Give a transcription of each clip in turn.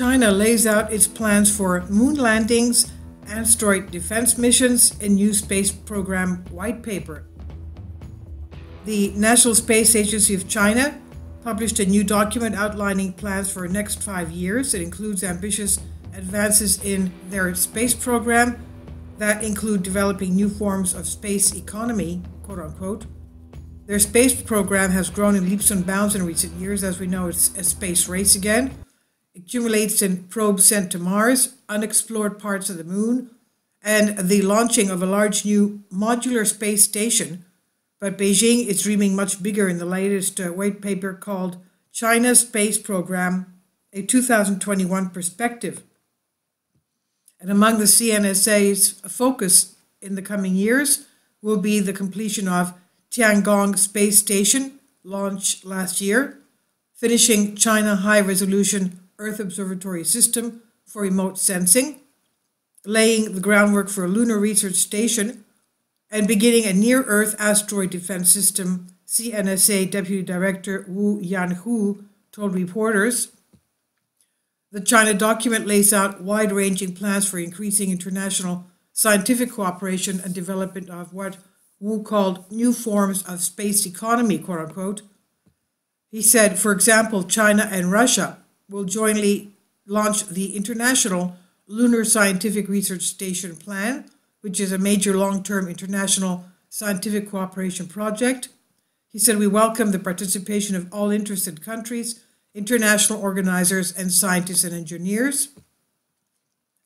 China lays out its plans for moon landings, asteroid defense missions, and new space program white paper. The National Space Agency of China published a new document outlining plans for the next 5 years. It includes ambitious advances in their space program that include developing new forms of space economy, quote unquote. Their space program has grown in leaps and bounds in recent years. As we know, it's a space race again. It accumulates in probes sent to Mars, unexplored parts of the moon, and the launching of a large new modular space station. But Beijing is dreaming much bigger in the latest white paper called China's Space Program, a 2021 Perspective. And among the CNSA's focus in the coming years will be the completion of Tiangong Space Station, launched last year, finishing China High-Resolution Earth Observatory System for remote sensing, laying the groundwork for a lunar research station, and beginning a near-Earth asteroid defense system, CNSA Deputy Director Wu Yanhu told reporters. The China document lays out wide-ranging plans for increasing international scientific cooperation and development of what Wu called new forms of space economy, quote-unquote. He said, for example, China and Russia will jointly launch the International Lunar Scientific Research Station Plan, which is a major long-term international scientific cooperation project. He said, we welcome the participation of all interested countries, international organizers, and scientists and engineers.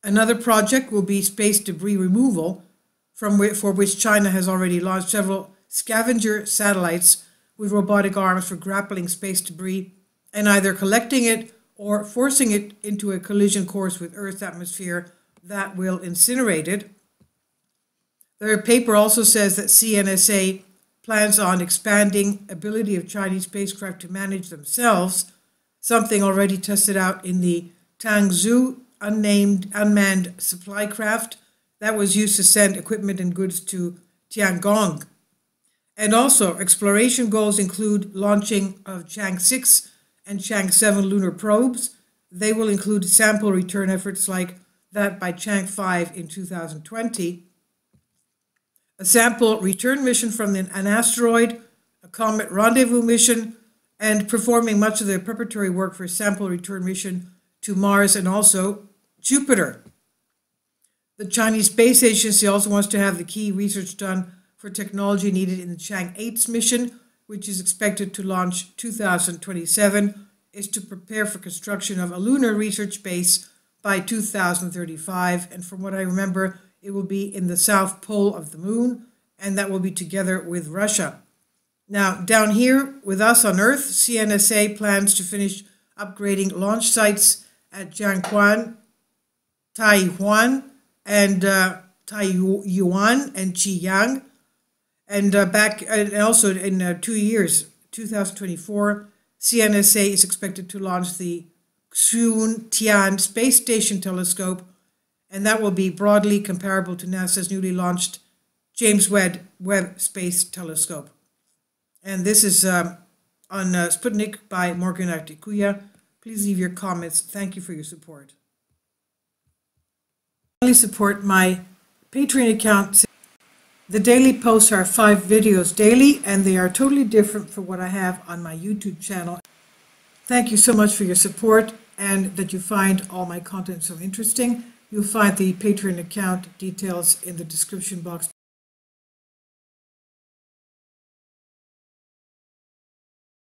Another project will be space debris removal, for which China has already launched several scavenger satellites with robotic arms for grappling space debris and either collecting it or forcing it into a collision course with Earth's atmosphere that will incinerate it. Their paper also says that CNSA plans on expanding ability of Chinese spacecraft to manage themselves, something already tested out in the Tangzhou unmanned supply craft that was used to send equipment and goods to Tiangong. And also, exploration goals include launching of Chang 6 and Chang 7 lunar probes. They will include sample return efforts like that by Chang 5 in 2020. A sample return mission from an asteroid, a comet rendezvous mission, and performing much of the preparatory work for a sample return mission to Mars and also Jupiter. The Chinese Space Agency also wants to have the key research done for technology needed in the Chang 8's mission, which is expected to launch 2027, is to prepare for construction of a lunar research base by 2035. And from what I remember, it will be in the south pole of the moon, and that will be together with Russia. Now, down here with us on Earth, CNSA plans to finish upgrading launch sites at Jiangquan, Taiwan, and Taiyuan and Qiyang. And also in 2 years, 2024, CNSA is expected to launch the Xun-Tian Space Station Telescope, and that will be broadly comparable to NASA's newly launched James Webb Space Telescope. And this is on Sputnik by Morgan Artikuya. Please leave your comments. Thank you for your support. Please support my Patreon account. The daily posts are 5 videos daily, and they are totally different from what I have on my YouTube channel. Thank you so much for your support and that you find all my content so interesting. You'll find the Patreon account details in the description box